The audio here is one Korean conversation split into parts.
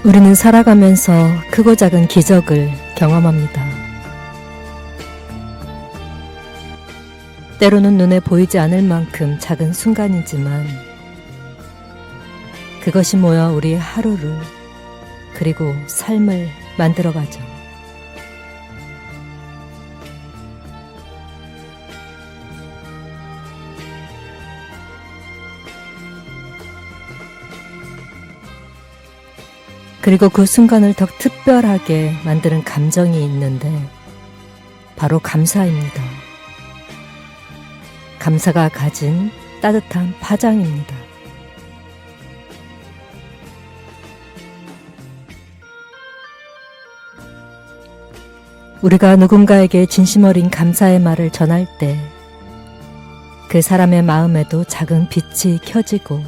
우리는 살아가면서 크고 작은 기적을 경험합니다. 때로는 눈에 보이지 않을 만큼 작은 순간이지만 그것이 모여 우리의 하루를 그리고 삶을 만들어가죠. 그리고 그 순간을 더 특별하게 만드는 감정이 있는데 바로 감사입니다. 감사가 가진 따뜻한 파장입니다. 우리가 누군가에게 진심 어린 감사의 말을 전할 때 그 사람의 마음에도 작은 빛이 켜지고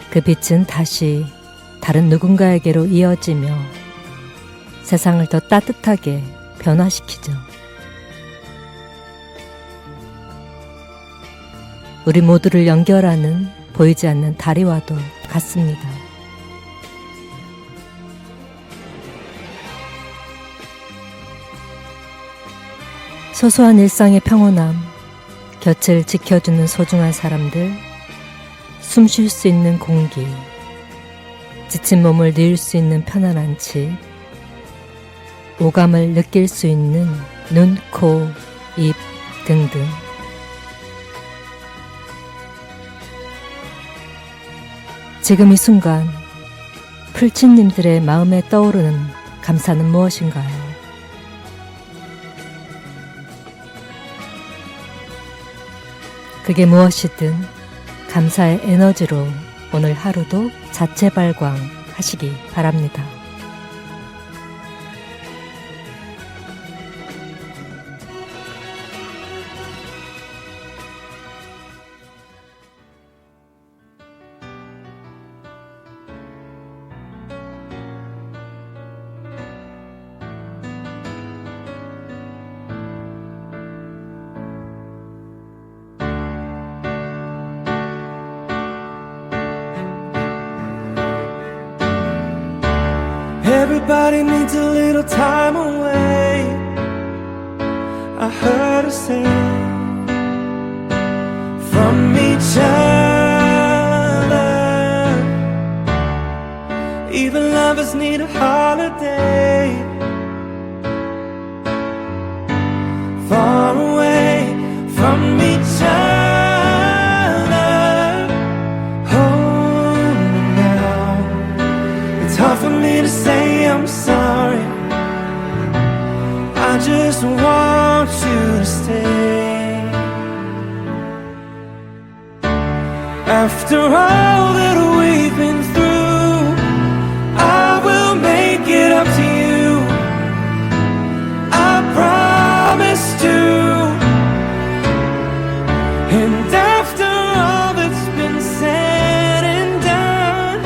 그 빛은 다시 다른 누군가에게로 이어지며 세상을 더 따뜻하게 변화시키죠. 우리 모두를 연결하는 보이지 않는 다리와도 같습니다. 소소한 일상의 평온함, 곁을 지켜주는 소중한 사람들, 숨 쉴 수 있는 공기, 지친 몸을 뉘을 수 있는 편안한 집, 오감을 느낄 수 있는 눈, 코, 입 등등. 지금 이 순간 풀친님들의 마음에 떠오르는 감사는 무엇인가요? 그게 무엇이든 감사의 에너지로 오늘 하루도 자체 발광하시기 바랍니다. Everybody needs a little time away, I heard her say, from each other. Even lovers need a holiday, far away from each other. Oh, now it's hard for me to say I'm sorry. I just want you to stay. After all that we've been through, I will make it up to you, I promise to. And after all that's been said and done,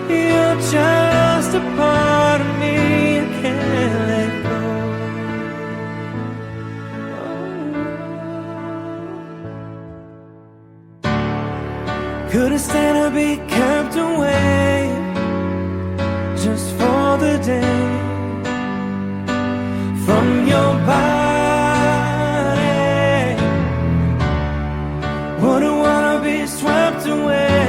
you're just a part of me I can't let go. Couldn't stand to be kept away just for the day from your body. Wouldn't wanna be swept away,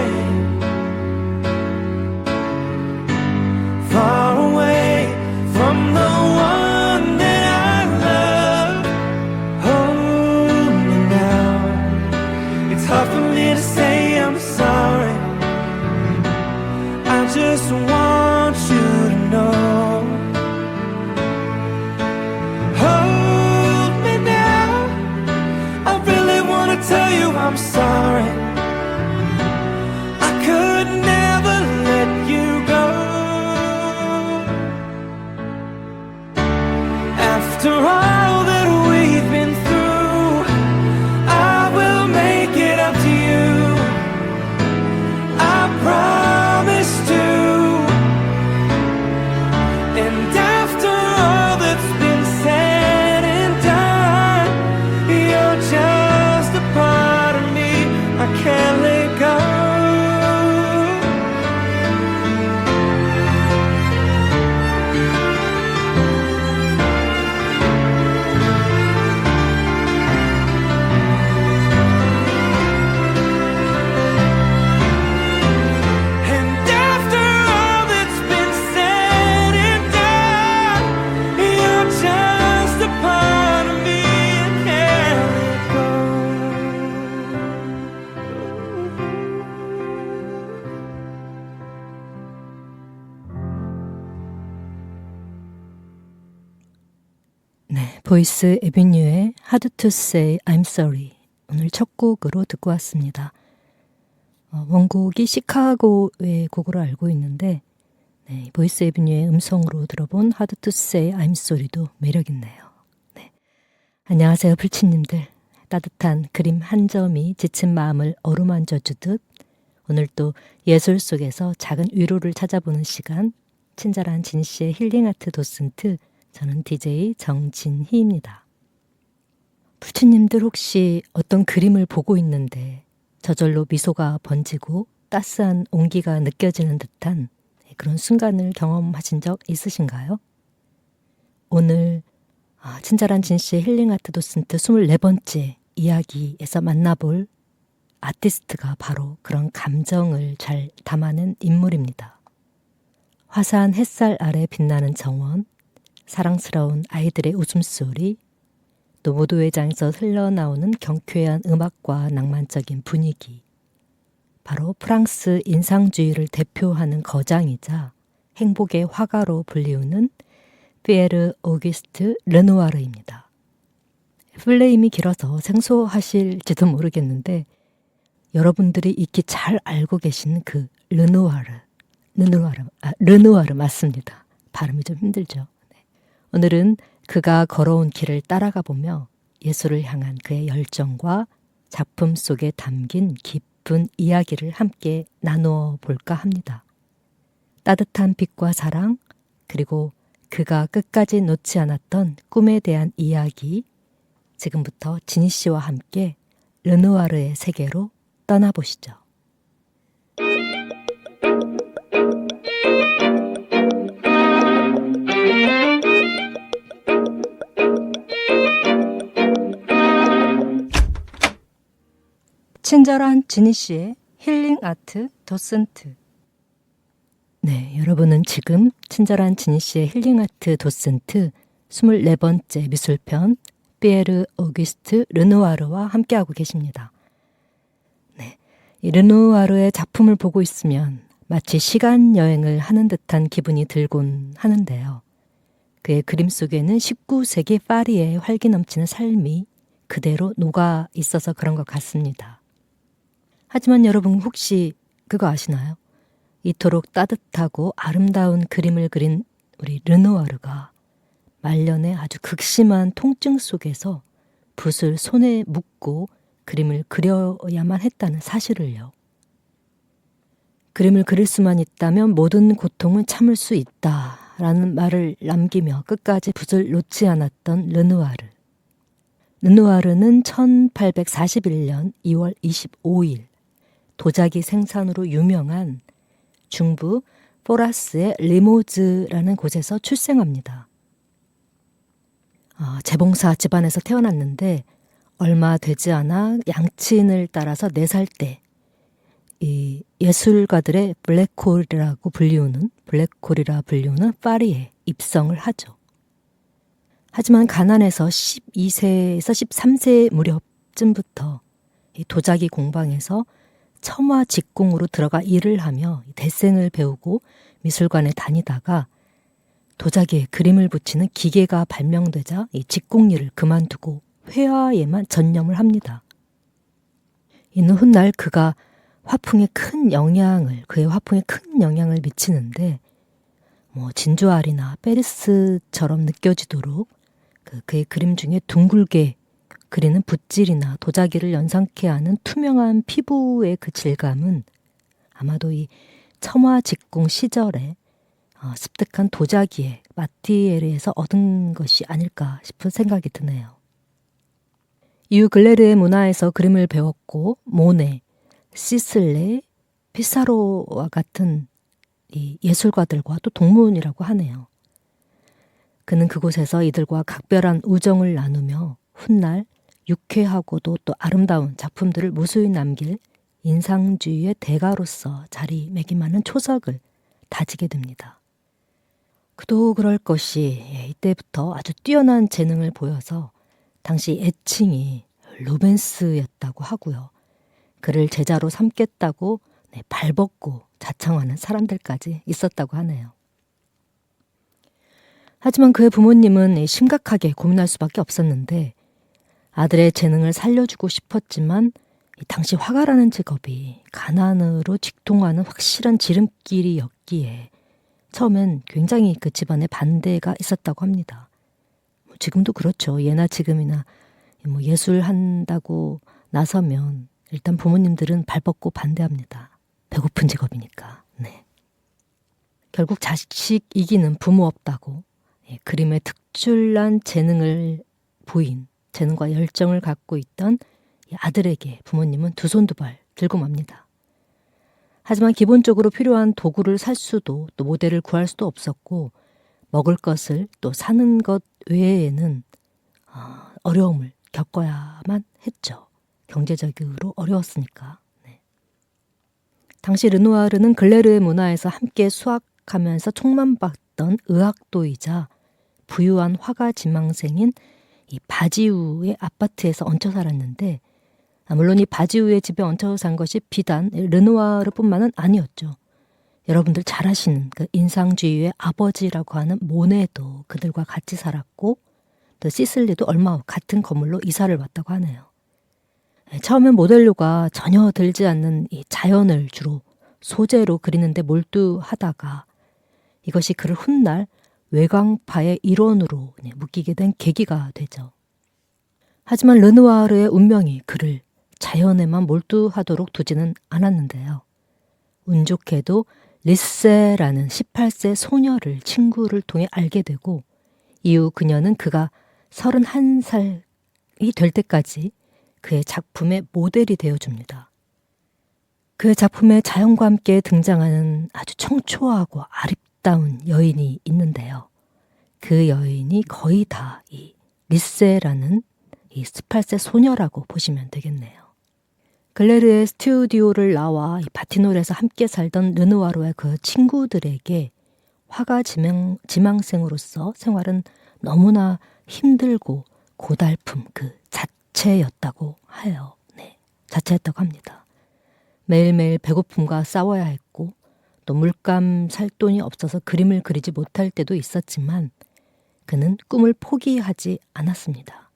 far away from the one that I love. Hold me now. It's hard for me to say I'm sorry. I just want you to know. Hold me now. I really wanna tell you I'm sorry. I could never let you go. After all that we've been through, I will make it up to you, I promise to. And after all that's been said and done, you're just a part of me I can't let go. 보이스 에비뉴의 Hard to Say I'm Sorry 오늘 첫 곡으로 듣고 왔습니다. 원곡이 시카고의 곡으로 알고 있는데 네, 보이스 에비뉴의 음성으로 들어본 Hard to Say I'm Sorry도 매력있네요. 네. 안녕하세요 불치님들. 따뜻한 그림 한 점이 지친 마음을 어루만져 주듯 오늘 또 예술 속에서 작은 위로를 찾아보는 시간 친절한 진씨의 힐링아트 도슨트 저는 DJ 정진희입니다. 불치님들 혹시 어떤 그림을 보고 있는데 저절로 미소가 번지고 따스한 온기가 느껴지는 듯한 그런 순간을 경험하신 적 있으신가요? 오늘 친절한 진씨의 힐링아트 도슨트 24번째 이야기에서 만나볼 아티스트가 바로 그런 감정을 잘 담아낸 인물입니다. 화사한 햇살 아래 빛나는 정원, 사랑스러운 아이들의 웃음소리, 또 무도회장에서 흘러나오는 경쾌한 음악과 낭만적인 분위기, 바로 프랑스 인상주의를 대표하는 거장이자 행복의 화가로 불리우는 피에르 오규스트 르누아르입니다. 플레임이 길어서 생소하실지도 모르겠는데 여러분들이 익히 잘 알고 계신 그 르누아르 맞습니다. 발음이 좀 힘들죠. 네. 오늘은 그가 걸어온 길을 따라가 보며 예술을 향한 그의 열정과 작품 속에 담긴 깊은 이야기를 함께 나누어 볼까 합니다. 따뜻한 빛과 사랑, 그리고 그가 끝까지 놓지 않았던 꿈에 대한 이야기, 지금부터 진희 씨와 함께 르누아르의 세계로 떠나보시죠. 친절한 진희 씨의 힐링 아트 도슨트. 네, 여러분은 지금 친절한 진희 씨의 힐링 아트 도슨트 24번째 미술편 피에르 오규스트 르누아르와 함께하고 계십니다. 네, 이 르누아르의 작품을 보고 있으면 마치 시간 여행을 하는 듯한 기분이 들곤 하는데요. 그의 그림 속에는 19세기 파리의 활기 넘치는 삶이 그대로 녹아 있어서 그런 것 같습니다. 하지만 여러분 혹시 그거 아시나요? 이토록 따뜻하고 아름다운 그림을 그린 우리 르누아르가 말년에 아주 극심한 통증 속에서 붓을 손에 묻고 그림을 그려야만 했다는 사실을요. 그림을 그릴 수만 있다면 모든 고통은 참을 수 있다라는 말을 남기며 끝까지 붓을 놓지 않았던 르누아르. 르누아르는 1841년 2월 25일 도자기 생산으로 유명한 중부 포라스의 리모즈라는 곳에서 출생합니다. 재봉사 집안에서 태어났는데 얼마 되지 않아 양친을 따라서 4살 때 이 예술가들의 블랙홀이라 불리우는 파리에 입성을 하죠. 하지만 가난해서 12세에서 13세 무렵쯤부터 이 도자기 공방에서 첨화 직공으로 들어가 일을 하며 데생을 배우고 미술관에 다니다가 도자기에 그림을 붙이는 기계가 발명되자 이 직공일을 그만두고 회화에만 전념을 합니다. 이는 훗날 그의 화풍에 큰 영향을 미치는데 진주알이나 페리스처럼 느껴지도록 그의 그림 중에 둥글게 그리는 붓질이나 도자기를 연상케 하는 투명한 피부의 그 질감은 아마도 이 첨화 직공 시절에 습득한 도자기의 마티에르에서 얻은 것이 아닐까 싶은 생각이 드네요. 이후 글레르의 문화에서 그림을 배웠고 모네, 시슬레, 피사로와 같은 이 예술가들과 또 동문이라고 하네요. 그는 그곳에서 이들과 각별한 우정을 나누며 훗날 유쾌하고도 또 아름다운 작품들을 무수히 남길 인상주의의 대가로서 자리매김하는 초석을 다지게 됩니다. 그도 그럴 것이 이때부터 아주 뛰어난 재능을 보여서 당시 애칭이 루벤스였다고 하고요. 그를 제자로 삼겠다고 발벗고 자청하는 사람들까지 있었다고 하네요. 하지만 그의 부모님은 심각하게 고민할 수밖에 없었는데 아들의 재능을 살려주고 싶었지만 당시 화가라는 직업이 가난으로 직통하는 확실한 지름길이었기에 처음엔 굉장히 그 집안에 반대가 있었다고 합니다. 지금도 그렇죠. 예나 지금이나 예술 한다고 나서면 일단 부모님들은 발벗고 반대합니다. 배고픈 직업이니까. 네. 결국 자식 이기는 부모 없다고 그림에 특출난 재능을 보인 재능과 열정을 갖고 있던 아들에게 부모님은 두 손 두 발 들고 맙니다. 하지만 기본적으로 필요한 도구를 살 수도 또 모델을 구할 수도 없었고 먹을 것을 또 사는 것 외에는 어려움을 겪어야만 했죠. 경제적으로 어려웠으니까. 네. 당시 르누아르는 글레르의 문화에서 함께 수학하면서 총망받던 의학도이자 부유한 화가 지망생인 이 바지우의 아파트에서 얹혀 살았는데 물론 이 바지우의 집에 얹혀 산 것이 비단 르누아르뿐만은 아니었죠. 여러분들 잘 아시는 그 인상주의의 아버지라고 하는 모네도 그들과 같이 살았고 또 시슬리도 얼마 후 같은 건물로 이사를 왔다고 하네요. 처음엔 모델료가 전혀 들지 않는 이 자연을 주로 소재로 그리는데 몰두하다가 이것이 그를 훗날 외광파의 일원으로 묶이게 된 계기가 되죠. 하지만 르누아르의 운명이 그를 자연에만 몰두하도록 두지는 않았는데요. 운 좋게도 리세라는 18세 소녀를 친구를 통해 알게 되고 이후 그녀는 그가 31살이 될 때까지 그의 작품의 모델이 되어줍니다. 그의 작품에 자연과 함께 등장하는 아주 청초하고 아름다운 여인이 있는데요. 그 여인이 거의 다 이 리세라는 이 18세 소녀라고 보시면 되겠네요. 글레르의 스튜디오를 나와 이 바티놀에서 함께 살던 르누아르와 그 친구들에게 화가 지망생으로서 생활은 너무나 힘들고 고달픔 그 자체였다고 해요. 네, 자체였다고 합니다. 매일매일 배고픔과 싸워야 했고 또 물감 살 돈이 없어서 그림을 그리지 못할 때도 있었지만 그는 꿈을 포기하지 않았습니다.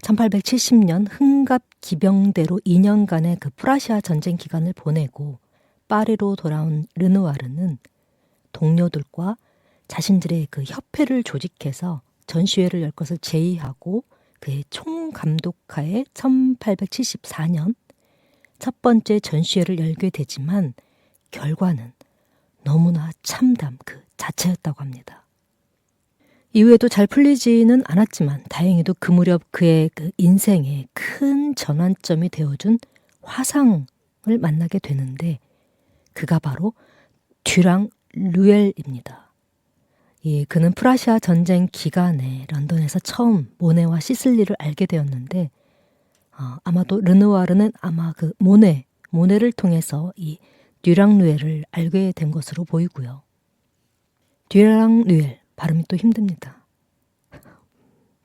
1870년 흥갑기병대로 2년간의 그 프라시아 전쟁 기간을 보내고 파리로 돌아온 르누아르는 동료들과 자신들의 그 협회를 조직해서 전시회를 열 것을 제의하고 그의 총감독하에 1874년 첫 번째 전시회를 열게 되지만 결과는 너무나 참담 그 자체였다고 합니다. 이후에도 잘 풀리지는 않았지만 다행히도 그 무렵 그의 그 인생에 큰 전환점이 되어준 화상을 만나게 되는데 그가 바로 듀랑 르웰입니다. 그는 프라시아 전쟁 기간에 런던에서 처음 모네와 시슬리를 알게 되었는데 아마도 르누아르는 아마 그 모네를 통해서 이 듀랑 르웰을 알게 된 것으로 보이고요. 듀랑 르웰 발음이 또 힘듭니다.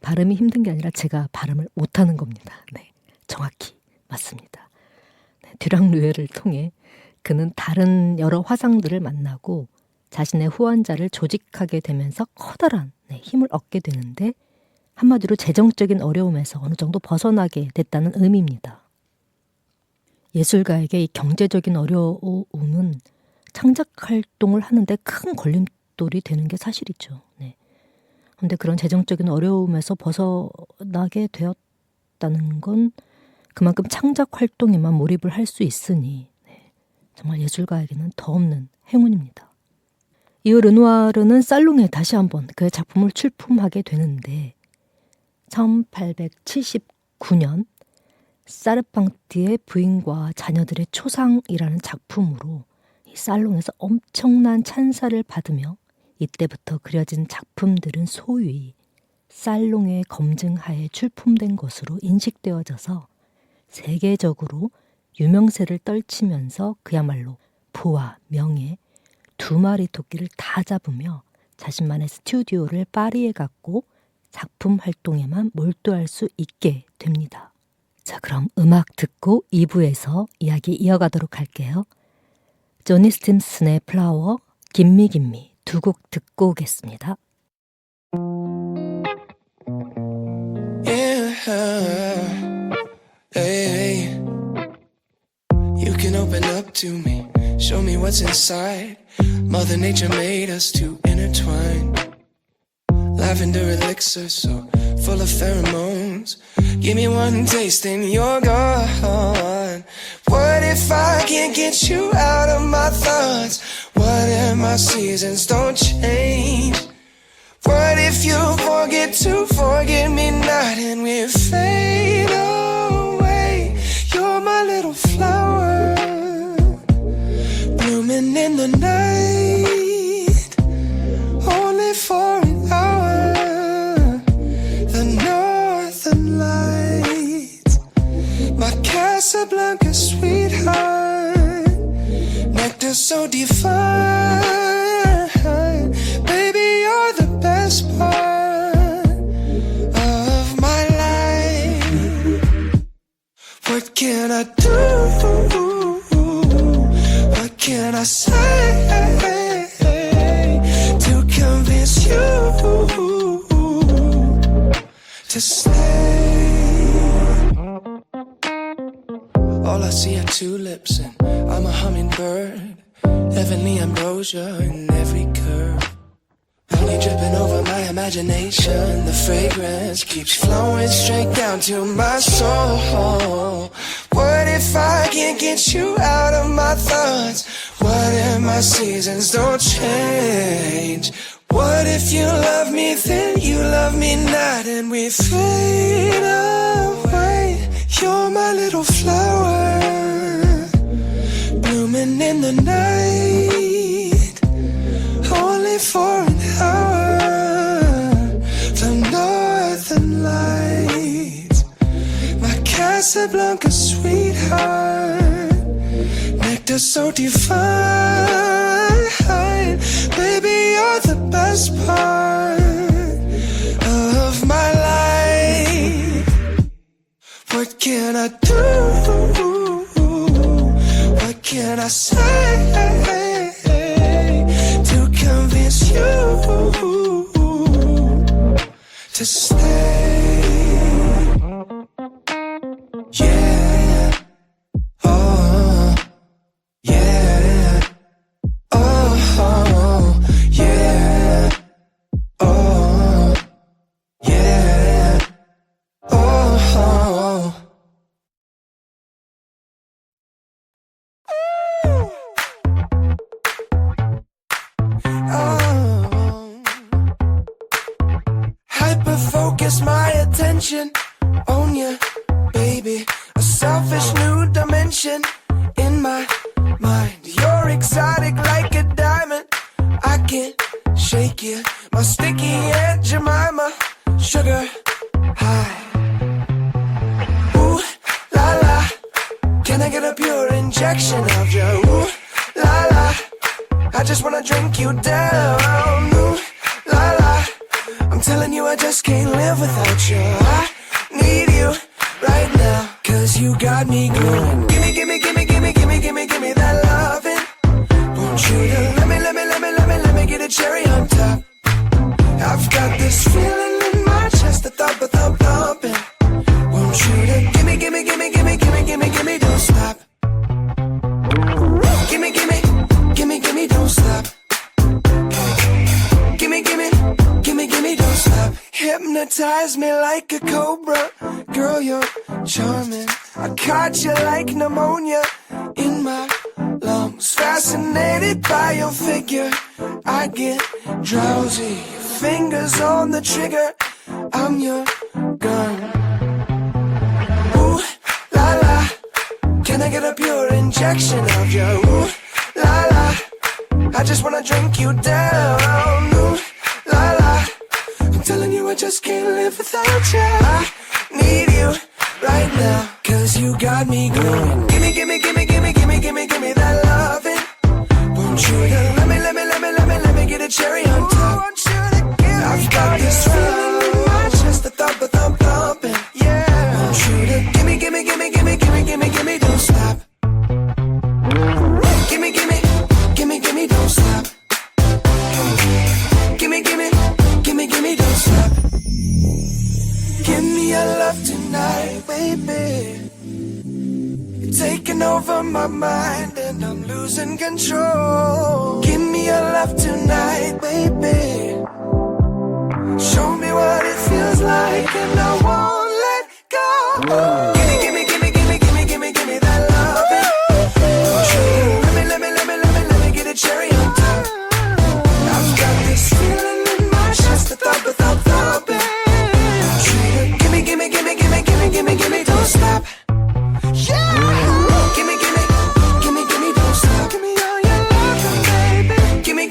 발음이 힘든 게 아니라 제가 발음을 못하는 겁니다. 네, 정확히 맞습니다. 네, 듀랑 르웰을 통해 그는 다른 여러 화상들을 만나고 자신의 후원자를 조직하게 되면서 커다란 힘을 얻게 되는데 한마디로 재정적인 어려움에서 어느 정도 벗어나게 됐다는 의미입니다. 예술가에게 이 경제적인 어려움은 창작 활동을 하는데 큰 걸림돌이 되는 게 사실이죠. 네. 그런데 그런 재정적인 어려움에서 벗어나게 되었다는 건 그만큼 창작 활동에만 몰입을 할 수 있으니 정말 예술가에게는 더 없는 행운입니다. 이후 르누아르는 살롱에 다시 한번 그의 작품을 출품하게 되는데 1879년 사르팡티의 부인과 자녀들의 초상이라는 작품으로 이 살롱에서 엄청난 찬사를 받으며 이때부터 그려진 작품들은 소위 살롱의 검증하에 출품된 것으로 인식되어져서 세계적으로 유명세를 떨치면서 그야말로 부와 명예 두 마리 토끼를 다 잡으며 자신만의 스튜디오를 파리에 갖고 작품 활동에만 몰두할 수 있게 됩니다. 자, 그럼 음악 듣고 2부에서 이야기 이어가도록 할게요. 조니 스팀슨의 플라워, 김미 두 곡 듣고 오겠습니다. Yeah, hey, you can open up to me, show me what's inside. Mother Nature made us to intertwine. Lavender elixir so full of pheromones. Give me one taste and you're gone. What if I can't get you out of my thoughts? What if my seasons don't change? What if you forget to forget me not and we fade away? You're my little flower, blooming in the night, only for an hour. The northern lights, my Casablanca sweetheart, nectar so divine. Baby, you're the best part of my life. What can I do? What can I say to convince you to stay? All I see are tulips and I'm a hummingbird. Heavenly ambrosia in every curve. Honey dripping over my imagination. The fragrance keeps flowing straight down to my soul. What if I can't get you out of my thoughts? What if my seasons don't change? What if you love me, then you love me not, and we fade away? You're my little flower, blooming in the night, only for an hour. The northern lights, my Casablanca sweetheart, nectar so divine. Baby, you're the best part of my life. What can I do? What can I say to convince you to stay? Yeah, oh, yeah, oh, yeah, oh, yeah, oh. Hyper focus my attention on you, baby. A selfish new dimension in my mind. You're exotic like a diamond. I can't shake you. My sticky Aunt Jemima, sugar high. Ooh la la, can I get a pure injection of you? Ooh la la, I just wanna drink you down. Ooh la la, I'm telling you I just can't live without you. I need you right now, cause you got me going. Gimme, gimme, gimme, gimme, gimme, gimme, gimme that loving. Want you to let me get a cherry on top. I've got this feeling in my chest, the thump, thumping. Want you to gimme, gimme, gimme, gimme, gimme, gimme, gimme, don't stop. Gimme, gimme, gimme, gimme, don't stop. Gimme, gimme, gimme, gimme, don't stop. Hypnotize me like a cobra. Girl, you're charming. I caught you like pneumonia in my lungs. Fascinated by your figure, I get drowsy. Fingers on the trigger, I'm your gun. Ooh la la, can I get a pure injection of you? Ooh la la, I just wanna drink you down. Ooh la la, I'm telling you I just can't live without you. I need you right now, cause you got me going. Gimme, gimme, gimme, gimme, gimme, gimme, gimme that loving. Want you to let me get a cherry on top. I've got this feeling in my chest, the thump, thumping. Yeah. Want you to gimme, gimme, gimme, gimme, gimme, gimme, gimme, don't stop. Gimme, gimme, gimme, gimme, don't stop. Gimme, gimme, gimme, gimme, don't my mind and I'm losing control. Give me your love tonight, baby. Show me what it feels like and I won't let go. Give me that love. Let me get a cherry on top. I've got this feeling in my chest, the thought without throbbing. Give me, don't stop. Yeah. Give me, don't stop. Give me all your love, baby. Give me,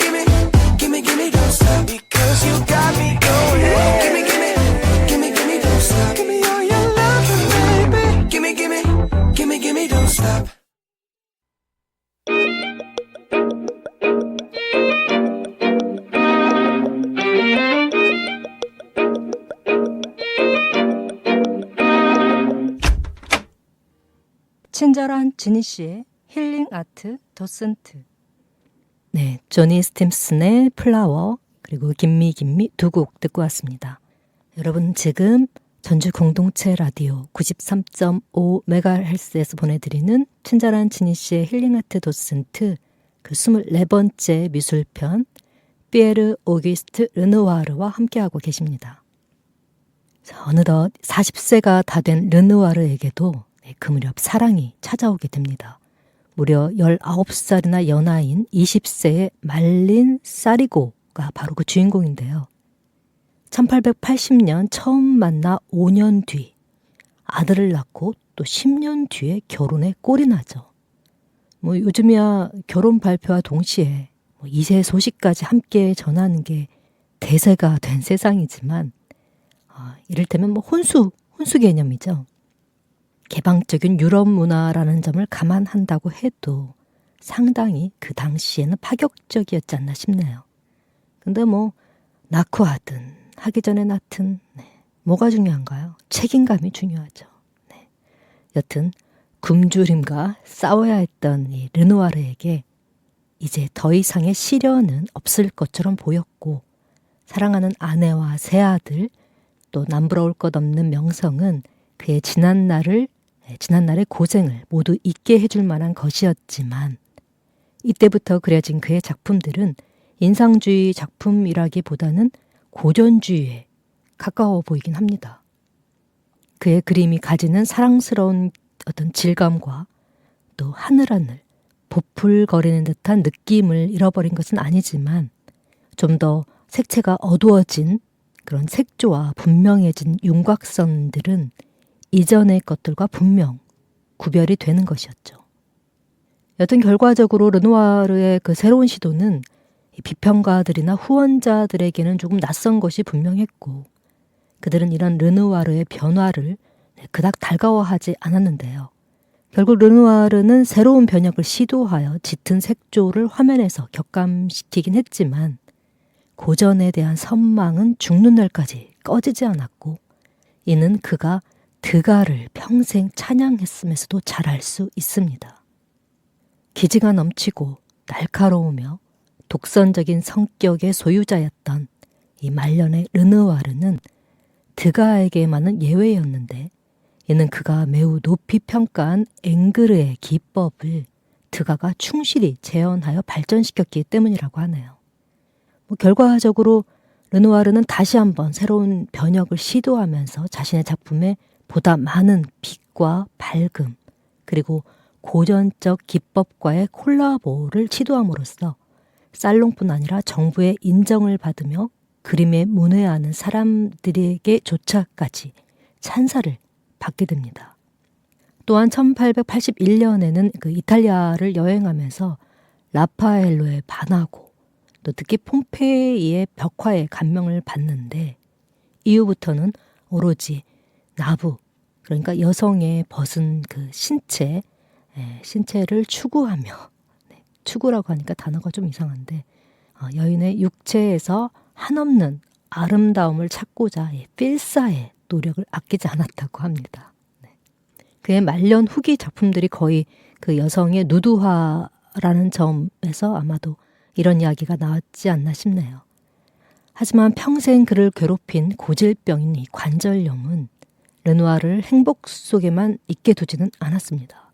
don't stop. Because you got me going. Give me, don't stop. Give me all your love, baby. Give me, don't stop. 친절한 지니 씨의 힐링 아트 도슨트. 네, 조니 스팀슨의 플라워 그리고 김미 두 곡 듣고 왔습니다. 여러분 지금 전주 공동체 라디오 93.5MHz에서 보내드리는 친절한 지니 씨의 힐링 아트 도슨트 그 24번째 미술편 피에르 오기스트 르누아르와 함께하고 계십니다. 자, 어느덧 40세가 다 된 르누아르에게도 그 무렵 사랑이 찾아오게 됩니다. 무려 19살이나 연하인 20세의 말린 사리고가 바로 그 주인공인데요. 1880년 처음 만나 5년 뒤 아들을 낳고 또 10년 뒤에 결혼에 꼴이 나죠. 요즘이야 결혼 발표와 동시에 2세 소식까지 함께 전하는 게 대세가 된 세상이지만 이를테면 혼수 개념이죠. 개방적인 유럽 문화라는 점을 감안한다고 해도 상당히 그 당시에는 파격적이었지 않나 싶네요. 근데 낳고 하든 하기 전에 낳든 뭐가 중요한가요? 책임감이 중요하죠. 네. 여튼 굶주림과 싸워야 했던 이 르누아르에게 이제 더 이상의 시련은 없을 것처럼 보였고 사랑하는 아내와 세 아들 또 남부러울 것 없는 명성은 그의 지난날의 고생을 모두 잊게 해줄 만한 것이었지만 이때부터 그려진 그의 작품들은 인상주의 작품이라기보다는 고전주의에 가까워 보이긴 합니다. 그의 그림이 가지는 사랑스러운 어떤 질감과 또 하늘하늘 보풀거리는 듯한 느낌을 잃어버린 것은 아니지만 좀 더 색채가 어두워진 그런 색조와 분명해진 윤곽선들은 이전의 것들과 분명 구별이 되는 것이었죠. 여튼 결과적으로 르누아르의 그 새로운 시도는 비평가들이나 후원자들에게는 조금 낯선 것이 분명했고 그들은 이런 르누아르의 변화를 그닥 달가워하지 않았는데요. 결국 르누아르는 새로운 변혁을 시도하여 짙은 색조를 화면에서 격감시키긴 했지만 고전에 대한 선망은 죽는 날까지 꺼지지 않았고 이는 그가 드가를 평생 찬양했음에서도 잘 알 수 있습니다. 기지가 넘치고 날카로우며 독선적인 성격의 소유자였던 이 말년의 르누아르는 드가에게만은 예외였는데 이는 그가 매우 높이 평가한 앵그르의 기법을 드가가 충실히 재현하여 발전시켰기 때문이라고 하네요. 결과적으로 르누아르는 다시 한번 새로운 변혁을 시도하면서 자신의 작품에 보다 많은 빛과 밝음 그리고 고전적 기법과의 콜라보를 시도함으로써 살롱뿐 아니라 정부의 인정을 받으며 그림에 문외하는 사람들에게조차까지 찬사를 받게 됩니다. 또한 1881년에는 그 이탈리아를 여행하면서 라파엘로에 반하고 또 특히 폼페이의 벽화에 감명을 받는데 이후부터는 오로지 나부, 그러니까 여성의 벗은 그 신체를 추구하며 추구라고 하니까 단어가 좀 이상한데 여인의 육체에서 한없는 아름다움을 찾고자 필사의 노력을 아끼지 않았다고 합니다. 그의 말년 후기 작품들이 거의 그 여성의 누드화라는 점에서 아마도 이런 이야기가 나왔지 않나 싶네요. 하지만 평생 그를 괴롭힌 고질병인 이 관절염은 르누아르를 행복 속에만 있게 두지는 않았습니다.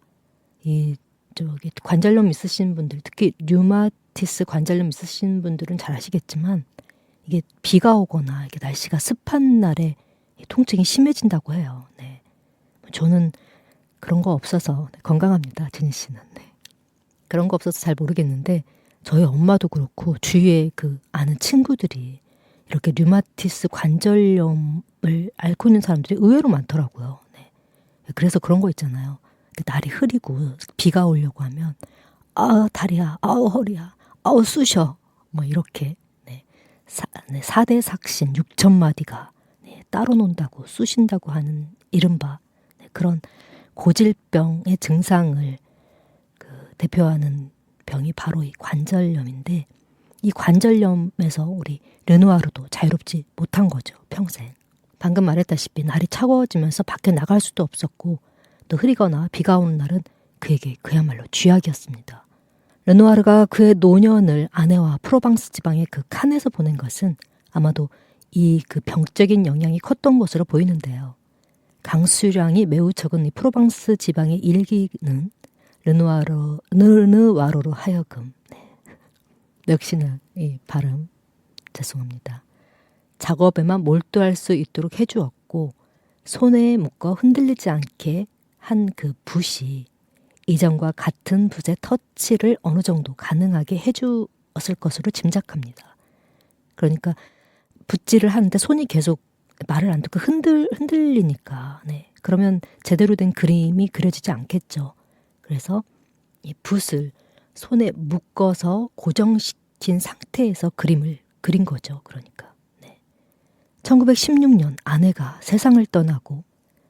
이 저기 관절염 있으신 분들, 특히 류마티스 관절염 있으신 분들은 잘 아시겠지만 이게 비가 오거나 이게 날씨가 습한 날에 통증이 심해진다고 해요. 네. 저는 그런 거 없어서 건강합니다. 진희 씨는. 네. 그런 거 없어서 잘 모르겠는데 저희 엄마도 그렇고 주위에 그 아는 친구들이 이렇게 류마티스 관절염을 앓고 있는 사람들이 의외로 많더라고요. 네. 그래서 그런 거 있잖아요. 날이 흐리고 비가 오려고 하면 아 다리야, 아우 허리야, 아우 쑤셔 뭐 이렇게 네. 4대 삭신 6천 마디가 네, 따로 논다고 쑤신다고 하는 이른바 네, 그런 고질병의 증상을 그 대표하는 병이 바로 이 관절염인데 이 관절염에서 우리 르누아르도 자유롭지 못한 거죠. 평생. 방금 말했다시피 날이 차가워지면서 밖에 나갈 수도 없었고 또 흐리거나 비가 오는 날은 그에게 그야말로 쥐약이었습니다. 르누아르가 그의 노년을 아내와 프로방스 지방의 그 칸에서 보낸 것은 아마도 이 그 병적인 영향이 컸던 것으로 보이는데요. 강수량이 매우 적은 이 프로방스 지방의 일기는 르누아르로 하여금 역시나 이 발음 죄송합니다. 작업에만 몰두할 수 있도록 해주었고 손에 묶어 흔들리지 않게 한 그 붓이 이전과 같은 붓의 터치를 어느 정도 가능하게 해주었을 것으로 짐작합니다. 그러니까 붓질을 하는데 손이 계속 말을 안 듣고 흔들리니까 네. 그러면 제대로 된 그림이 그려지지 않겠죠. 그래서 이 붓을 손에 묶어서 고정시킨 상태에서 그림을 그린 거죠. 그러니까 1916년 아내가 세상을 떠나고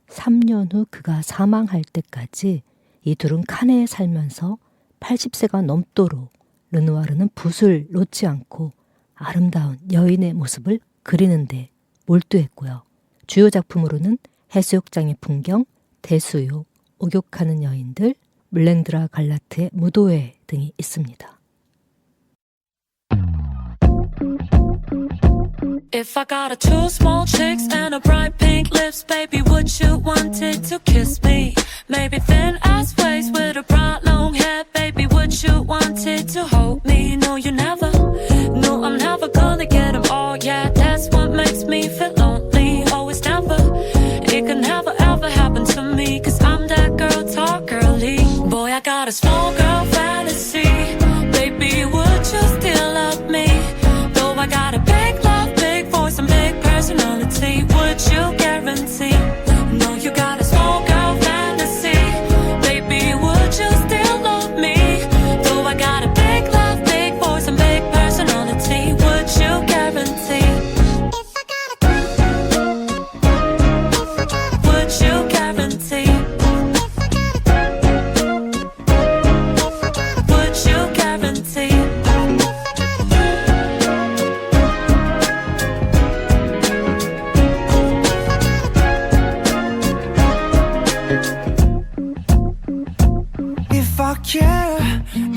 3년 후 그가 사망할 때까지 이 둘은 칸에 살면서 80세가 넘도록 르누아르는 붓을 놓지 않고 아름다운 여인의 모습을 그리는데 몰두했고요. 주요 작품으로는 해수욕장의 풍경, 대수욕, 목욕하는 여인들, 물랭드라 갈라트의 무도회 등이 있습니다. If I got a two small chicks and a bright pink lips, baby, would you want it to kiss me? Maybe thin ass waist with a bright long hair, baby, would you want it to hold me? No, you never. No, I'm never gonna get them all. Yeah, that's what makes me feel lonely. Always never. It can never ever happen to me, 'cause I'm that girl, talk girly. Boy, I got a small girl fantasy. Baby, would you still love me? Though I got a big love, big voice and big personality, would you guarantee? No, you got a small girl fantasy. Baby, would you still love me? Though I got a big love, big voice and big personality, would you guarantee? Would you guarantee? Would you guarantee? If I care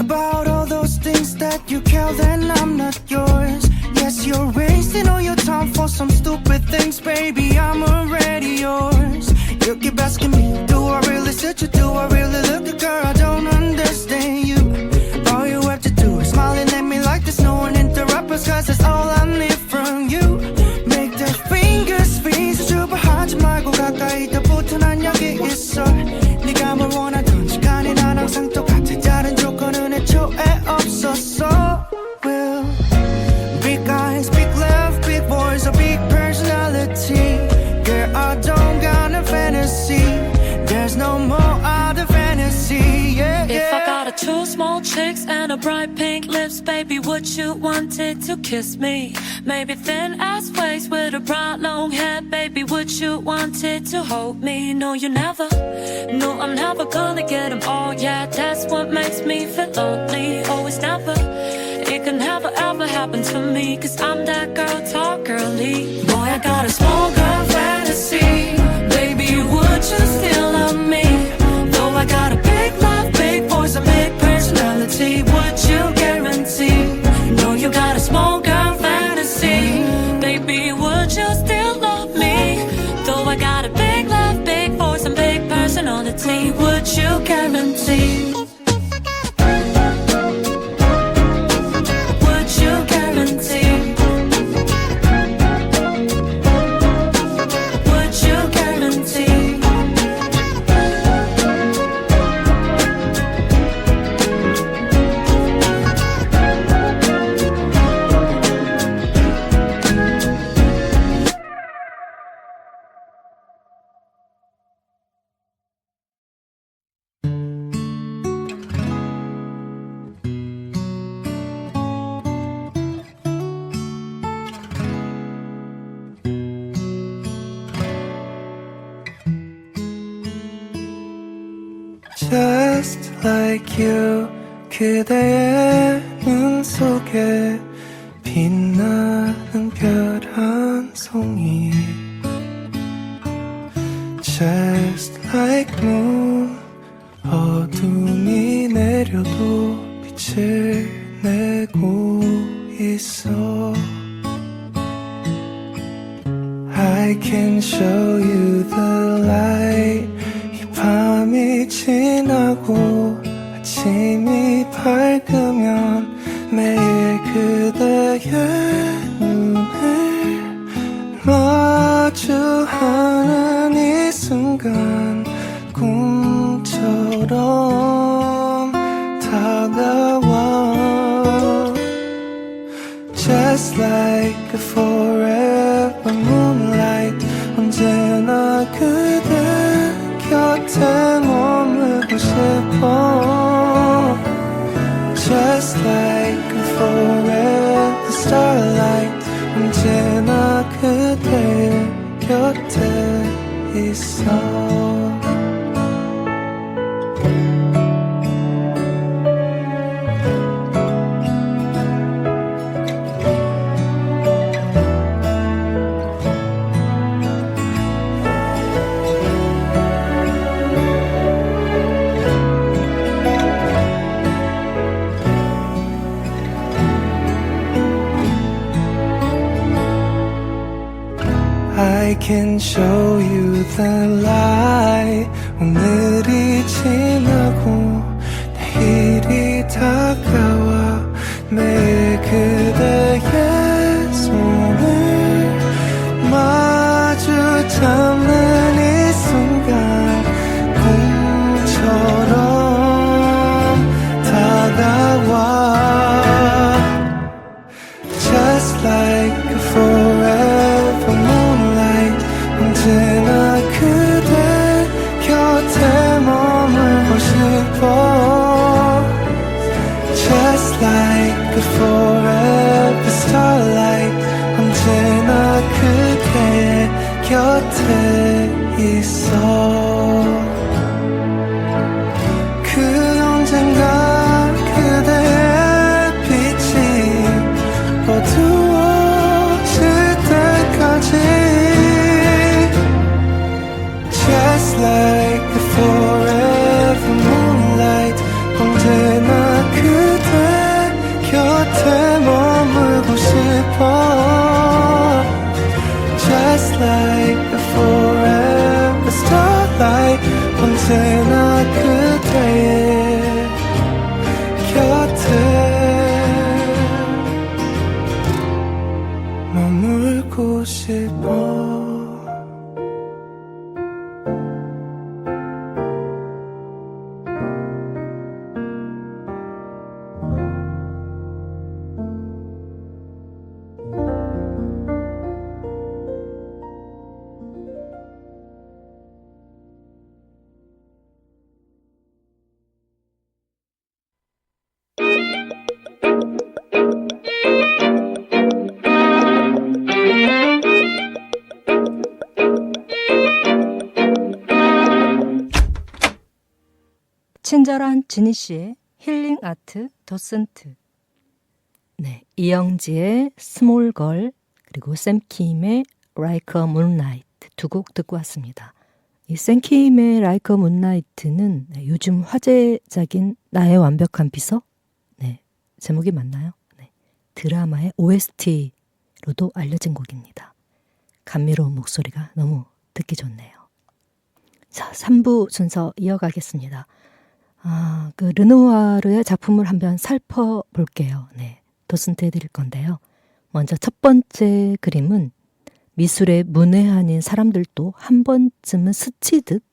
about all those things that you care, then I'm not yours. Yes, you're wasting all your time for some stupid things, baby. I'm already yours. You keep asking me, do I really suit you? Do I really look good, girl? I don't understand you. All you have to do is smiling at me like there's no one interrupt us, 'cause that's all I need from you. Make the fingers freeze. 주부하지 말고 가까이 더 붙어 난 여기 있어. 네가 뭘 원하던 시간이 난 항상 똑같아. 다른 조건은 애초에 없었어. Well, big eyes, big love, big voice, a big personality. Girl, I don't got no fantasy. There's no more other fantasy. Yeah, If I yeah. got a two small chicks and a bright pink lips, baby, would you want it to kiss me? Maybe thin ass waist with a bright long hair, baby, would you want it to hold me? No, you never. No, I'm never gonna get them all. Yeah, that's what makes me feel lonely. Always never. It can never ever happen to me, 'cause I'm that girl, talk girly. Boy, I got a small girl fantasy. Baby, would you still love me? Though I got a big love, big voice, a big personality, would you guarantee? No, you got a small girl fantasy. Baby, would you still love me? Though I got a big love, big voice and big personality, would you guarantee? like you 그대의 눈 속에 빛나는 별 한 송이 Just like moon 어둠이 내려도 빛을 내고 있어 I can show you the light 이 밤이 지나고 아침이 밝으면 매일 그대의 눈을 마주하는 이 순간 꿈처럼 다가와 Just like a forever moonlight 언제나 그대 곁에 머물고 싶어 Just like a forever starlight 언제나 그대 곁에 있어 I can show you the light 오늘이 지나고 내일이 다가와 매일 그대의 손을 마주 잡는 이 순간 꿈처럼 다가와 Just like a forever moonlight 언제나 그대 곁에 머물고 싶어 Just like a forever starlight 언제나 그대 곁에 있어 그 언젠가 그대의 빛이 어두워질 때까지 Just like a forever moonlight 언제나 그대 곁에 머물고 싶어 Just like a forever starlight 언제나 그대의 곁에 머물고 싶어 친절한 지니 씨의 힐링 아트 도슨트. 네, 이영지의 스몰걸 그리고 샘킴의 Like a Moonlight 두 곡 듣고 왔습니다. 이 샘킴의 Like a Moonlight는 요즘 화제작인 나의 완벽한 비서? 네, 제목이 맞나요? 네, 드라마의 OST로도 알려진 곡입니다. 감미로운 목소리가 너무 듣기 좋네요. 자, 3부 순서 이어가겠습니다. 그 르누아르의 작품을 한번 살펴볼게요. 네, 도슨트 해드릴 건데요. 먼저 첫 번째 그림은 미술의 문외한인 사람들도 한 번쯤은 스치듯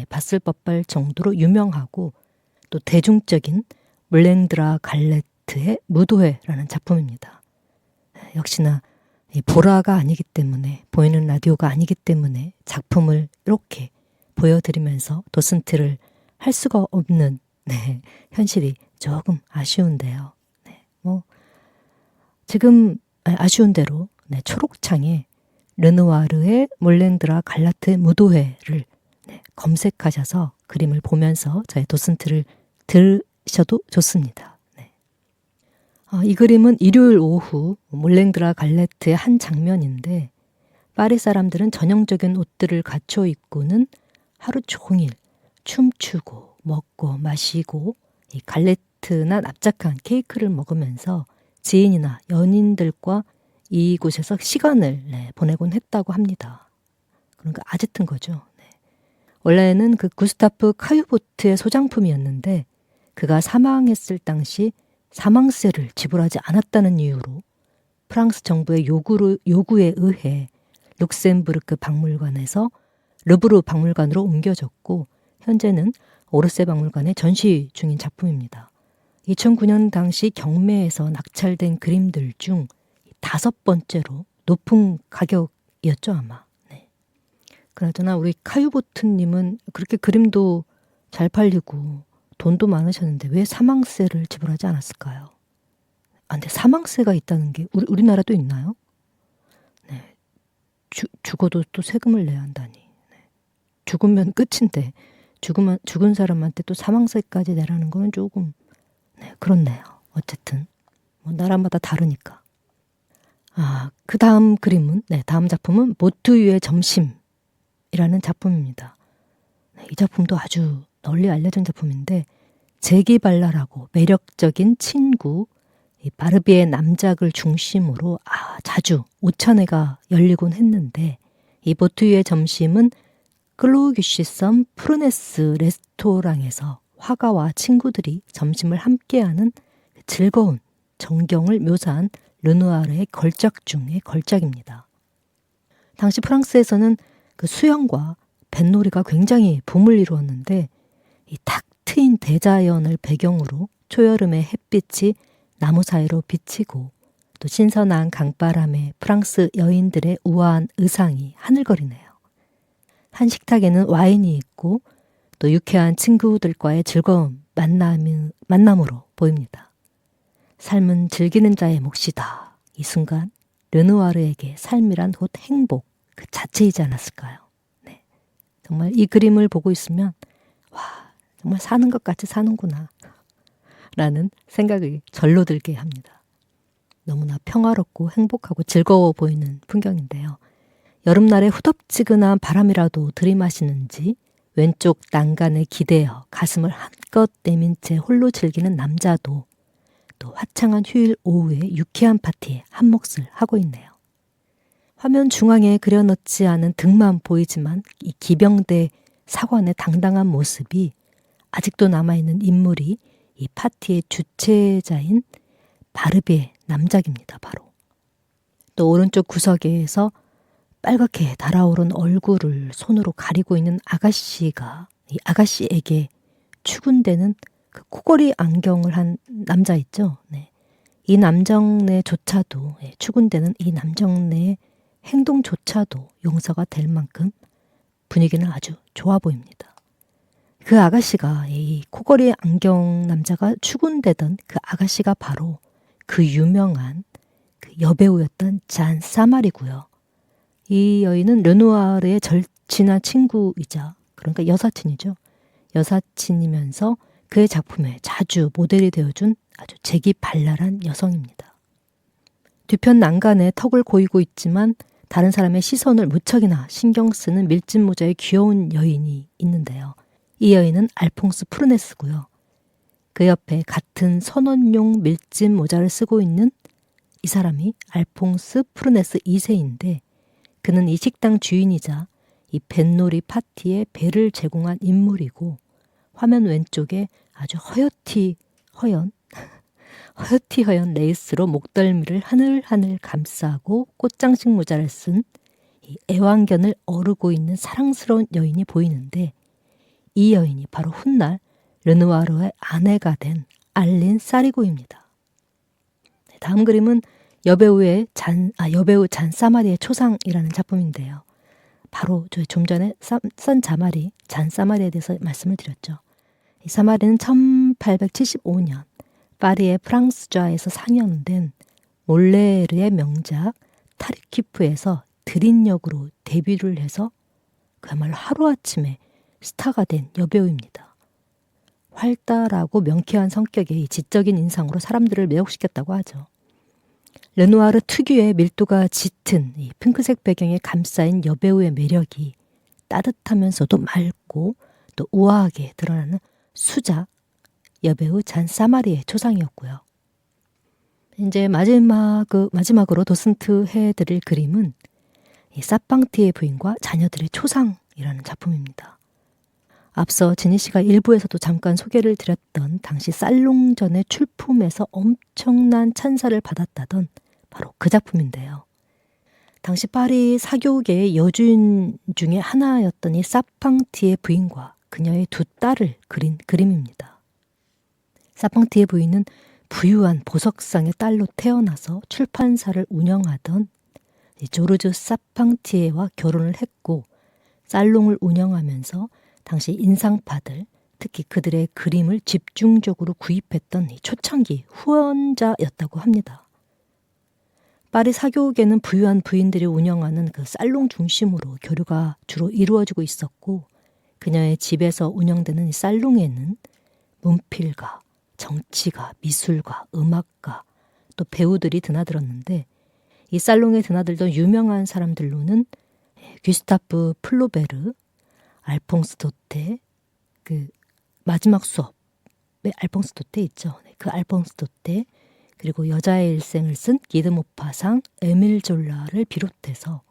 봤을 법할 정도로 유명하고 또 대중적인 물랭드라 갈레트의 무도회라는 작품입니다. 역시나 보라가 아니기 때문에 보이는 라디오가 아니기 때문에 작품을 이렇게 보여드리면서 도슨트를 할 수가 없는 현실이 조금 아쉬운데요. 지금 아쉬운 대로 초록창에 르누아르의 몰랭드라 갈라트 무도회를 검색하셔서 그림을 보면서 저의 도슨트를 들으셔도 좋습니다. 네. 이 그림은 일요일 오후 몰랭드라 갈레트의 한 장면인데 파리 사람들은 전형적인 옷들을 갖춰 입고는 하루 종일 춤추고 먹고 마시고 이 갈레트나 납작한 케이크를 먹으면서 지인이나 연인들과 이곳에서 시간을 보내곤 했다고 합니다. 그러니까 아지튼 거죠. 네. 원래는 그 구스타프 카유보트의 소장품이었는데 그가 사망했을 당시 사망세를 지불하지 않았다는 이유로 프랑스 정부의 요구에 의해 룩셈부르크 박물관에서 르브르 박물관으로 옮겨졌고 현재는 오르세 박물관에 전시 중인 작품입니다. 2009년 당시 경매에서 낙찰된 그림들 중 5번째로 높은 가격이었죠 아마. 네. 그나저나 우리 카유보트님은 그렇게 그림도 잘 팔리고 돈도 많으셨는데 왜 사망세를 지불하지 않았을까요? 근데 사망세가 있다는 게 우리나라도 있나요? 네. 죽어도 또 세금을 내야 한다니. 네. 죽으면 끝인데 죽은 사람한테 또 사망세까지 내라는 거는 조금 그렇네요. 어쨌든 뭐 나라마다 다르니까. 그 다음 그림은 다음 작품은 보트 위의 점심이라는 작품입니다. 이 작품도 아주 널리 알려진 작품인데 제기 발랄하고 매력적인 친구 이 바르비의 남작을 중심으로 자주 오찬회가 열리곤 했는데 이 보트 위의 점심은 클로규시섬 프르네스 레스토랑에서 화가와 친구들이 점심을 함께하는 즐거운 정경을 묘사한 르누아르의 걸작 중의 걸작입니다. 당시 프랑스에서는 그 수영과 뱃놀이가 굉장히 붐을 이루었는데 이 탁 트인 대자연을 배경으로 초여름의 햇빛이 나무 사이로 비치고 또 신선한 강바람에 프랑스 여인들의 우아한 의상이 하늘거리네요. 한 식탁에는 와인이 있고 또 유쾌한 친구들과의 즐거운 만남으로 보입니다. 삶은 즐기는 자의 몫이다. 이 순간 르누아르에게 삶이란 곧 행복 그 자체이지 않았을까요? 네. 정말 이 그림을 보고 있으면 정말 사는 것 같이 사는구나 라는 생각이 절로 들게 합니다. 너무나 평화롭고 행복하고 즐거워 보이는 풍경인데요. 여름날에 후덥지근한 바람이라도 들이마시는지 왼쪽 난간에 기대어 가슴을 한껏 내민 채 홀로 즐기는 남자도 또 화창한 휴일 오후에 유쾌한 파티에 한몫을 하고 있네요. 화면 중앙에 그려놓지 않은 등만 보이지만 이 기병대 사관의 당당한 모습이 아직도 남아있는 인물이 이 파티의 주최자인 바르비의 남작입니다. 바로. 또 오른쪽 구석에서 빨갛게 달아오른 얼굴을 손으로 가리고 있는 아가씨가 이 아가씨에게 추근되는 그 코걸이 안경을 한 남자 있죠. 네. 이 남정네조차도 추근되는 이 남정네의 행동조차도 용서가 될 만큼 분위기는 아주 좋아 보입니다. 그 아가씨가 이 코걸이 안경 남자가 추근되던 그 아가씨가 바로 그 유명한 그 여배우였던 잔 사마리고요. 이 여인은 르누아르의 절친한 친구이자 그러니까 여사친이죠. 여사친이면서 그의 작품에 자주 모델이 되어준 아주 재기발랄한 여성입니다. 뒤편 난간에 턱을 고이고 있지만 다른 사람의 시선을 무척이나 신경 쓰는 밀짚 모자의 귀여운 여인이 있는데요. 이 여인은 알퐁스 프르네스고요. 그 옆에 같은 선원용 밀짚 모자를 쓰고 있는 이 사람이 알퐁스 프르네스 2세인데 그는 이 식당 주인이자 이 뱃놀이 파티에 배를 제공한 인물이고 화면 왼쪽에 아주 허여티 허연 레이스로 목덜미를 하늘하늘 감싸고 꽃장식 모자를 쓴 이 애완견을 어르고 있는 사랑스러운 여인이 보이는데 이 여인이 바로 훗날 르누아르의 아내가 된 알린 사리고입니다. 다음 그림은 여배우 잔 사마리의 초상이라는 작품인데요. 바로 저희 좀 전에 산 자마리, 잔 사마리에 대해서 말씀을 드렸죠. 이 사마리는 1875년 파리의 프랑스좌에서 상연된 몰레르의 명작 타르키프에서 드린 역으로 데뷔를 해서 그야말로 하루아침에 스타가 된 여배우입니다. 활달하고 명쾌한 성격의 이 지적인 인상으로 사람들을 매혹시켰다고 하죠. 르누아르 특유의 밀도가 짙은 이 핑크색 배경에 감싸인 여배우의 매력이 따뜻하면서도 맑고 또 우아하게 드러나는 수작 여배우 잔 사마리의 초상이었고요. 이제 마지막으로 도슨트 해드릴 그림은 이 사팡티의 부인과 자녀들의 초상이라는 작품입니다. 앞서 지니 씨가 일부에서도 잠깐 소개를 드렸던 당시 살롱전의 출품에서 엄청난 찬사를 받았다던 바로 그 작품인데요. 당시 파리 사교계의 여주인 중에 하나였던 이 사팡티의 부인과 그녀의 두 딸을 그린 그림입니다. 사팡티의 부인은 부유한 보석상의 딸로 태어나서 출판사를 운영하던 조르주 사팡티에와 결혼을 했고 살롱을 운영하면서 당시 인상파들, 특히 그들의 그림을 집중적으로 구입했던 초창기 후원자였다고 합니다. 파리 사교계는 부유한 부인들이 운영하는 그 살롱 중심으로 교류가 주로 이루어지고 있었고 그녀의 집에서 운영되는 이 살롱에는 문필가, 정치가, 미술가, 음악가, 또 배우들이 드나들었는데 이 살롱에 드나들던 유명한 사람들로는 귀스타프 플로베르, 알퐁스 도테, 그 마지막 수업에 알퐁스 도테 있죠. 그 알퐁스 도테, 그리고 여자의 일생을 쓴 기드 모파상, 에밀 졸라를 비롯해서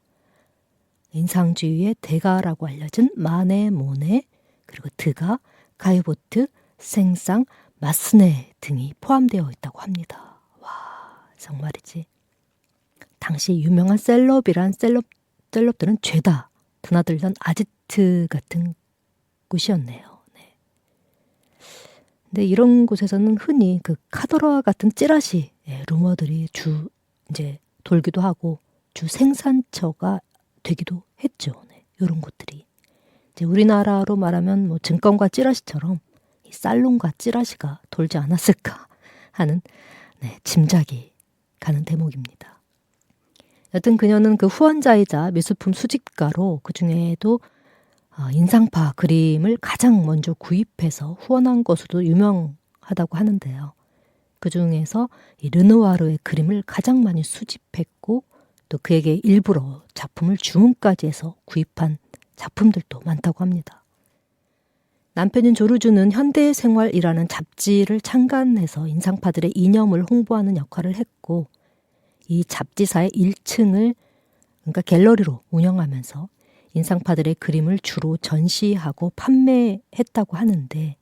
인상주의의 대가라고 알려진 마네, 모네, 그리고 드가, 가이보트, 생상, 마스네 등이 포함되어 있다고 합니다. 와, 정말이지. 당시 유명한 셀럽들은 죄다 드나들던 아지트 같은 곳이었네요. 네. 근데 이런 곳에서는 흔히 그 카더라 같은 찌라시 루머들이 이제 돌기도 하고 주 생산처가 되기도 했죠. 네. 이런 곳들이 이제 우리나라로 말하면 뭐 증권과 찌라시처럼 이 살롱과 찌라시가 돌지 않았을까 하는 짐작이 가는 대목입니다. 여튼 그녀는 그 후원자이자 미술품 수집가로 그 중에도 인상파 그림을 가장 먼저 구입해서 후원한 것으로 유명하다고 하는데요. 그 중에서 이 르누아르의 그림을 가장 많이 수집했고 또 그에게 일부러 작품을 주문까지 해서 구입한 작품들도 많다고 합니다. 남편인 조르주는 현대생활이라는 잡지를 창간해서 인상파들의 이념을 홍보하는 역할을 했고 이 잡지사의 1층을 그러니까 갤러리로 운영하면서 인상파들의 그림을 주로 전시하고 판매했다고 하는데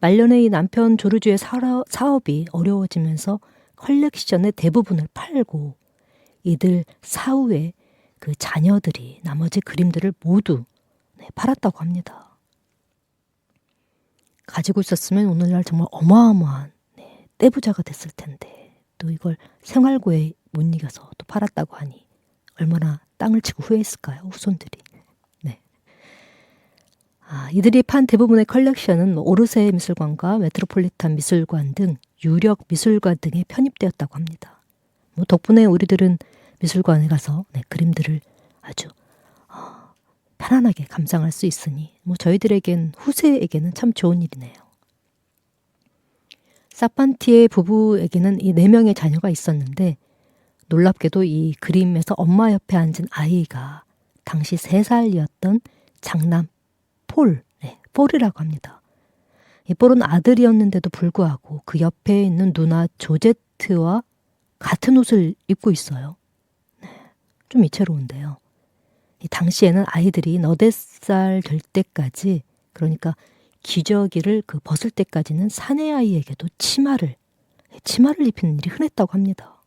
말년에 이 남편 조르주의 사업이 어려워지면서 컬렉션의 대부분을 팔고 이들 사후에 그 자녀들이 나머지 그림들을 모두 팔았다고 합니다. 가지고 있었으면 오늘날 정말 어마어마한 떼부자가 됐을 텐데 또 이걸 생활고에 못 이겨서 또 팔았다고 하니 얼마나 땅을 치고 후회했을까요? 후손들이. 네. 이들이 판 대부분의 컬렉션은 오르세 미술관과 메트로폴리탄 미술관 등 유력 미술관 등에 편입되었다고 합니다. 덕분에 우리들은 미술관에 가서 그림들을 아주 편안하게 감상할 수 있으니 저희들에겐 후세에게는 참 좋은 일이네요. 사판티의 부부에게는 이 4명의 자녀가 있었는데 놀랍게도 이 그림에서 엄마 옆에 앉은 아이가 당시 3살이었던 장남 폴이라고 합니다. 이 폴은 아들이었는데도 불구하고 그 옆에 있는 누나 조제트와 같은 옷을 입고 있어요. 좀 이채로운데요. 이 당시에는 아이들이 8살 될 때까지 그러니까 기저귀를 벗을 때까지는 사내아이에게도 치마를 입히는 일이 흔했다고 합니다.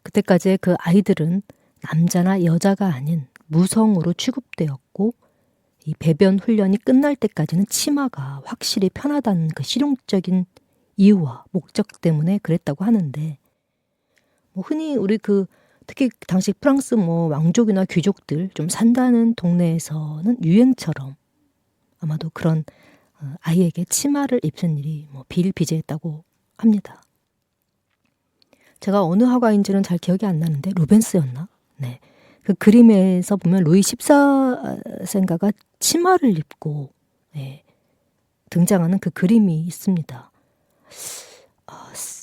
그때까지의 그 아이들은 남자나 여자가 아닌 무성으로 취급되었고 이 배변 훈련이 끝날 때까지는 치마가 확실히 편하다는 그 실용적인 이유와 목적 때문에 그랬다고 하는데 흔히 우리 특히 당시 프랑스 왕족이나 귀족들 좀 산다는 동네에서는 유행처럼 아마도 그런 아이에게 치마를 입힌 일이 비일비재했다고 합니다. 제가 어느 화가인지는 잘 기억이 안 나는데 루벤스였나? 네. 그 그림에서 보면 루이 14세인가가 치마를 입고 등장하는 그 그림이 있습니다.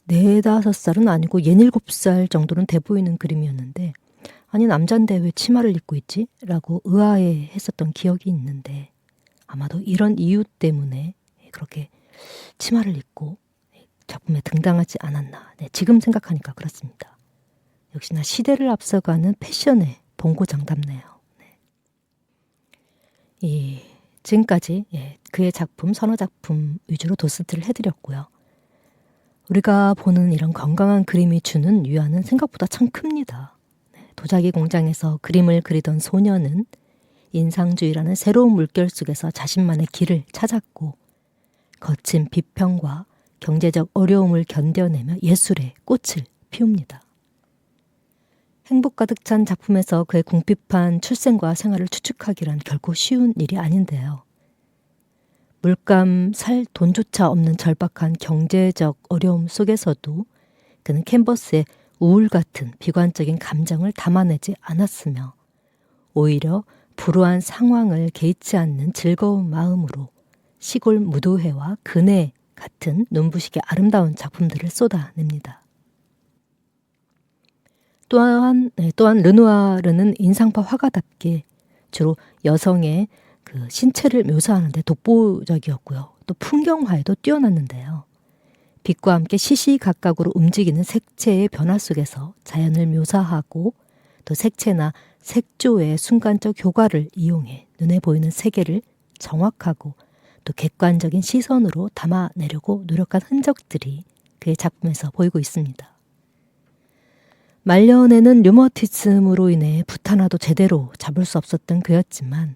4-5살은 아니고 6-7살 정도는 돼 보이는 그림이었는데, 아니 남잔데 왜 치마를 입고 있지? 라고 의아해했었던 기억이 있는데, 아마도 이런 이유 때문에 그렇게 치마를 입고 작품에 등장하지 않았나. 네, 지금 생각하니까 그렇습니다. 역시나 시대를 앞서가는 패션의 본고장답네요. 네. 지금까지 그의 작품, 서너 작품 위주로 도스트를 해드렸고요. 우리가 보는 이런 건강한 그림이 주는 유아는 생각보다 참 큽니다. 도자기 공장에서 그림을 그리던 소녀는 인상주의라는 새로운 물결 속에서 자신만의 길을 찾았고, 거친 비평과 경제적 어려움을 견뎌내며 예술의 꽃을 피웁니다. 행복 가득 찬 작품에서 그의 궁핍한 출생과 생활을 추측하기란 결코 쉬운 일이 아닌데요. 물감 살 돈조차 없는 절박한 경제적 어려움 속에서도 그는 캔버스에 우울 같은 비관적인 감정을 담아내지 않았으며, 오히려 불우한 상황을 개의치 않는 즐거운 마음으로 시골 무도회와 그네 같은 눈부시게 아름다운 작품들을 쏟아냅니다. 또한 르누아르는 인상파 화가답게 주로 여성의 그 신체를 묘사하는 데 독보적이었고요. 또 풍경화에도 뛰어났는데요. 빛과 함께 시시각각으로 움직이는 색채의 변화 속에서 자연을 묘사하고, 또 색채나 색조의 순간적 효과를 이용해 눈에 보이는 세계를 정확하고 또 객관적인 시선으로 담아내려고 노력한 흔적들이 그의 작품에서 보이고 있습니다. 말년에는 류머티즘으로 인해 붓 하나도 제대로 잡을 수 없었던 그였지만,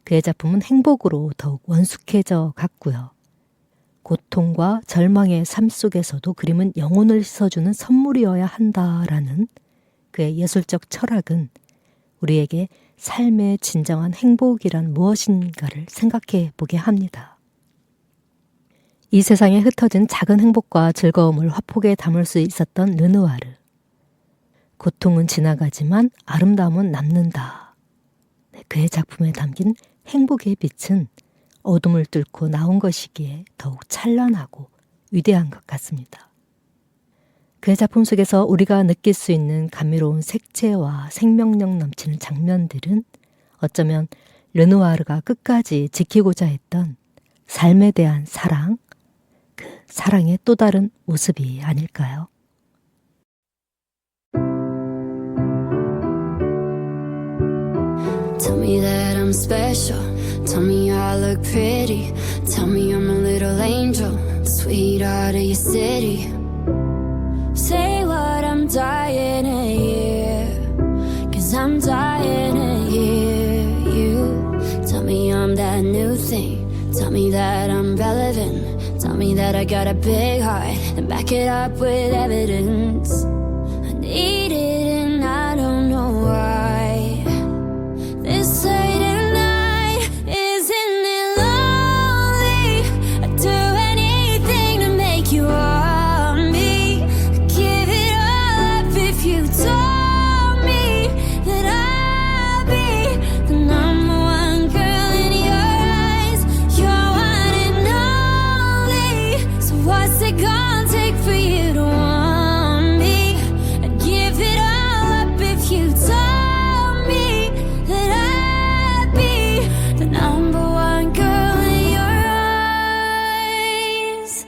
그의 작품은 행복으로 더욱 원숙해져 갔고요. 고통과 절망의 삶 속에서도 그림은 영혼을 씻어주는 선물이어야 한다라는 그의 예술적 철학은 우리에게 삶의 진정한 행복이란 무엇인가를 생각해 보게 합니다. 이 세상에 흩어진 작은 행복과 즐거움을 화폭에 담을 수 있었던 르누아르. 고통은 지나가지만 아름다움은 남는다. 그의 작품에 담긴 행복의 빛은 어둠을 뚫고 나온 것이기에 더욱 찬란하고 위대한 것 같습니다. 그의 작품 속에서 우리가 느낄 수 있는 감미로운 색채와 생명력 넘치는 장면들은 어쩌면 르누아르가 끝까지 지키고자 했던 삶에 대한 사랑, 그 사랑의 또 다른 모습이 아닐까요? Tell me that I'm special. Tell me I look pretty. Tell me I'm a little angel, the sweetheart of your city. Say what I'm dying to hear, 'cause I'm dying to hear you. Tell me I'm that new thing. Tell me that I'm relevant. Tell me that I got a big heart and back it up with evidence. I need it and I don't know why. This late at night, isn't it lonely? I'd do anything to make you want me. I'd give it all up if you told me that I'd be the number one girl in your eyes. You're one and only. So what's it gonna take for you to want me? I'd give it all up if you told me that I'd be the number one girl in your eyes.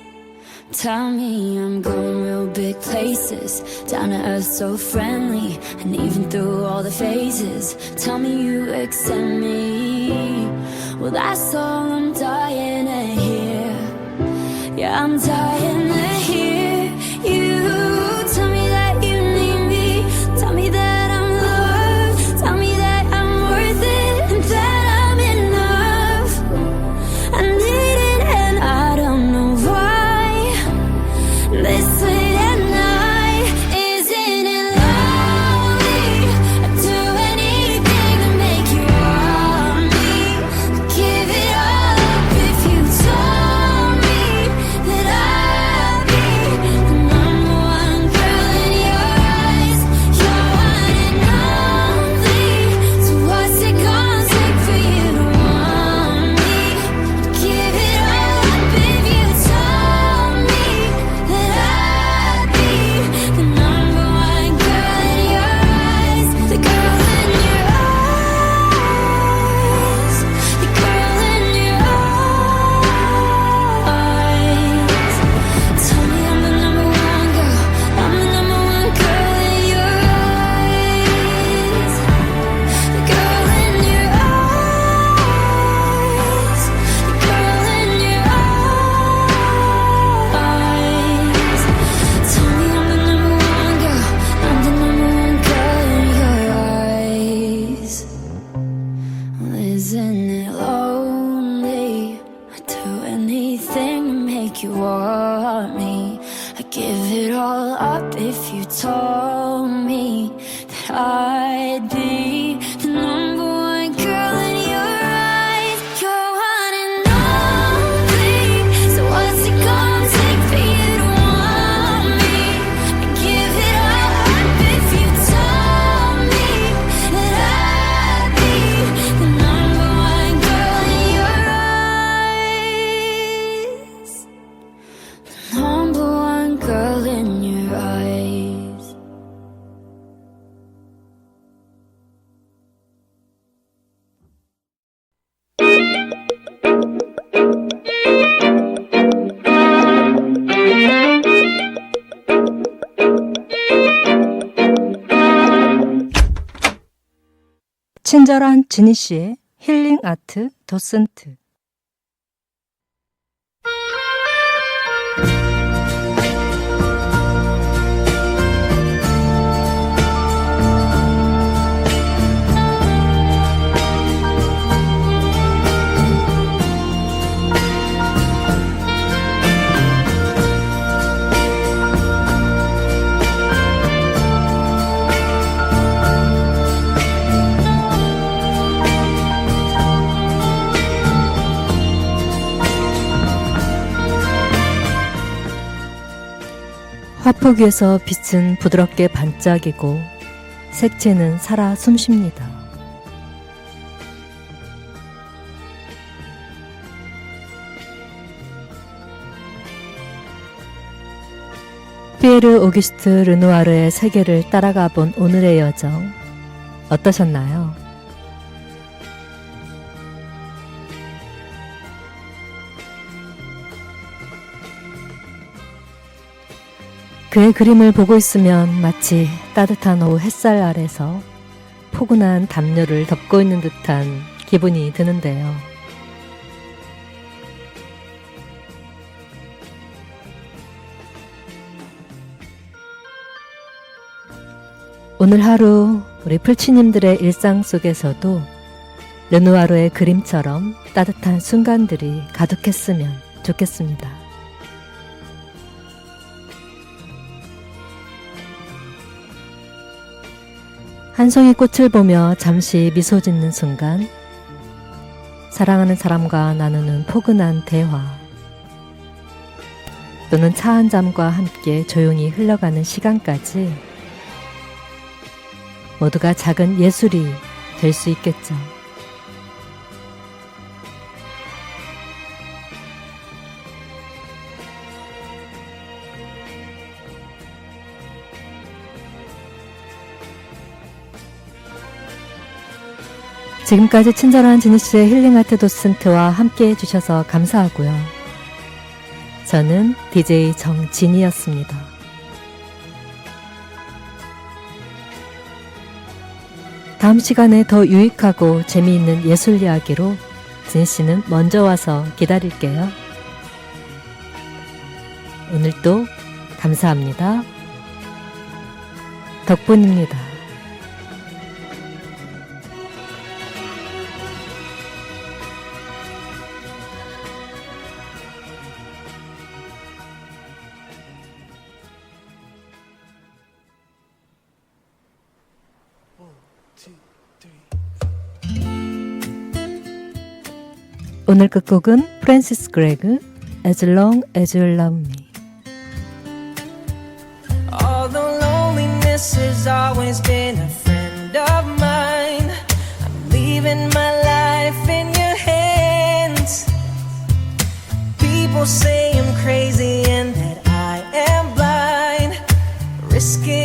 Tell me I'm going real big places, down to earth so friendly, and even through all the phases, tell me you accept me. Well, that's all I'm dying to hear. Yeah, I'm dying to hear you. Tell me that you need me. Tell me that I'm loved. Tell me that I'm worth it and that I'm enough. I need it and I don't know why. This late at night, isn't it lonely? I'd do anything to make you want me. I'd give it all up if you told me that I'd be the number one girl in your eyes. You're one and only. So what's it gonna take for you to want me? I'd give it all up I'd give it all up if you told me that I'd be the number one girl in your eyes. You're one and only, so what's it gonna take for you to want me? I'd give it all up if you told me that I'd be the number one girl in your eyes. The number one girl in your eyes. 친절한 지니 씨의 힐링 아트 도슨트. 화폭 위에서 빛은 부드럽게 반짝이고 색채는 살아 숨쉽니다. 피에르 오기스트 르누아르의 세계를 따라가 본 오늘의 여정 어떠셨나요? 그의 그림을 보고 있으면 마치 따뜻한 오후 햇살 아래서 포근한 담요를 덮고 있는 듯한 기분이 드는데요. 오늘 하루 우리 풀치님들의 일상 속에서도 르누아르의 그림처럼 따뜻한 순간들이 가득했으면 좋겠습니다. 한 송이 꽃을 보며 잠시 미소 짓는 순간, 사랑하는 사람과 나누는 포근한 대화, 또는 차 한 잔과 함께 조용히 흘러가는 시간까지 모두가 작은 예술이 될 수 있겠죠. 지금까지 친절한 지니씨의 힐링아트 도슨트와 함께 해주셔서 감사하고요. 저는 DJ 정진이었습니다. 다음 시간에 더 유익하고 재미있는 예술 이야기로 지니씨는 먼저 와서 기다릴게요. 오늘도 감사합니다. 덕분입니다. 오늘 끝곡은 프랜시스 그레그 As Long As You Love Me. Although loneliness has always been a friend of mine, I'm leaving my life in your hands. People say I'm crazy and that I am blind, risking